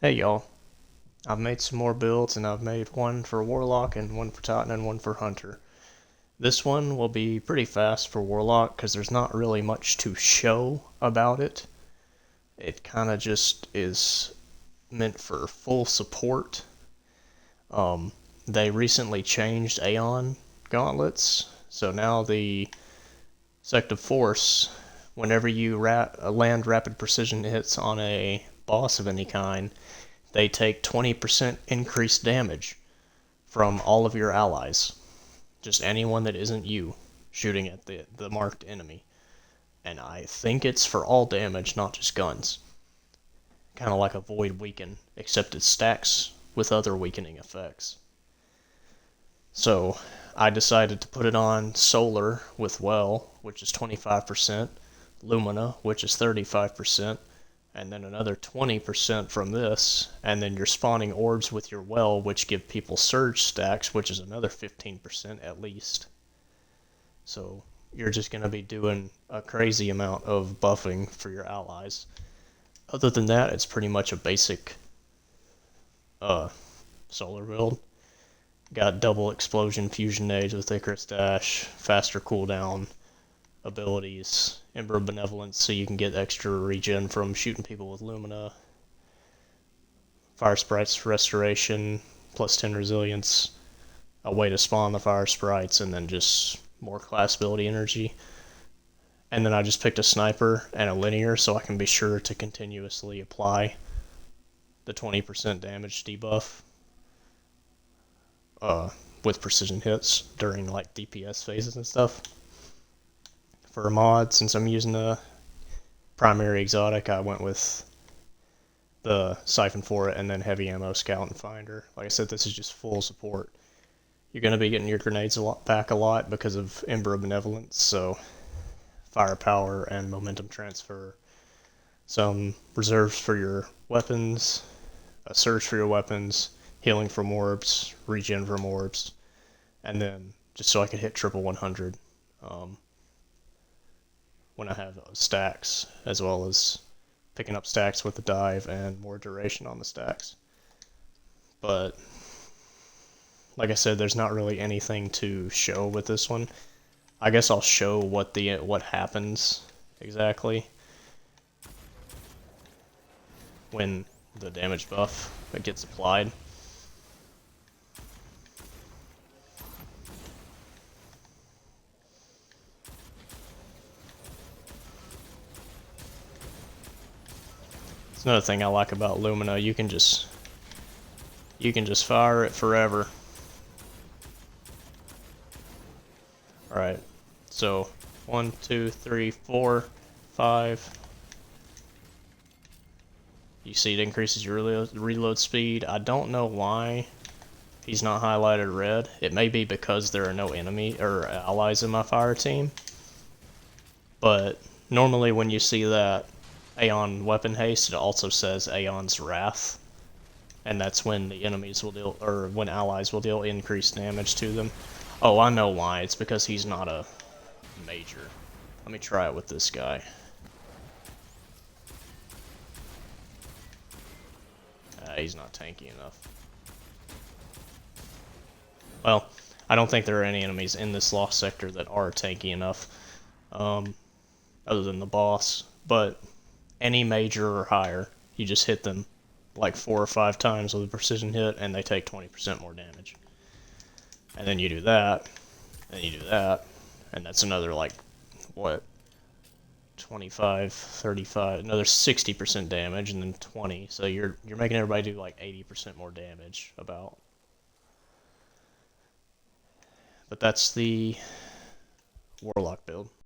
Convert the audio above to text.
Hey y'all, I've made some more builds and I've made one for Warlock and one for Titan and one for Hunter. This one will be pretty fast for Warlock because there's not really much to show about it. It kind of just is meant for full support. They recently changed Aeon gauntlets, so now the Sective Force, whenever you land rapid precision hits on a boss of any kind, they take 20% increased damage from all of your allies. Just anyone that isn't you shooting at the marked enemy. And I think it's for all damage, not just guns. Kind of like a Void Weaken, except it stacks with other weakening effects. So I decided to put it on Solar with Well, which is 25%, Lumina, which is 35%, and then another 20% from this, and then you're spawning orbs with your Well, which give people surge stacks, which is another 15% at least. So you're just going to be doing a crazy amount of buffing for your allies. Other than that, it's pretty much a basic solar build. Got double explosion fusion age with Icarus Dash, faster cooldown abilities, Ember of Benevolence, so you can get extra regen from shooting people with Lumina, Fire Sprites Restoration, plus 10 resilience, a way to spawn the Fire Sprites, and then just more class ability energy. And then I just picked a Sniper and a Linear so I can be sure to continuously apply the 20% damage debuff with precision hits during like DPS phases and stuff. For a mod, since I'm using a primary exotic, I went with the Siphon for it and then heavy ammo Scout and Finder. Like I said, this is just full support. You're going to be getting your grenades back a lot because of Ember of Benevolence, so firepower and momentum transfer. Some reserves for your weapons, a surge for your weapons, healing from orbs, regen from orbs, and then just so I could hit triple 100 when I have stacks, as well as picking up stacks with the dive and more duration on the stacks. But like I said, there's not really anything to show with this one. I guess I'll show what happens exactly when the damage buff gets applied. It's another thing I like about Lumina. You can just fire it forever. Alright, so 1, 2, 3, 4, 5. You see it increases your reload speed. I don't know why he's not highlighted red. It may be because there are no enemy or allies in my fire team. But normally when you see that Aeon weapon haste, it also says Aeon's Wrath. And that's when the enemies will deal, or when allies will deal increased damage to them. Oh, I know why. It's because he's not a major. Let me try it with this guy. He's not tanky enough. Well, I don't think there are any enemies in this lost sector that are tanky enough, other than the boss. But any major or higher, you just hit them like 4 or 5 times with a precision hit, and they take 20% more damage. And then you do that, and you do that, and that's another, like, what, 25, 35, another 60% damage, and then 20. So you're making everybody do like 80% more damage, about. But that's the Warlock build.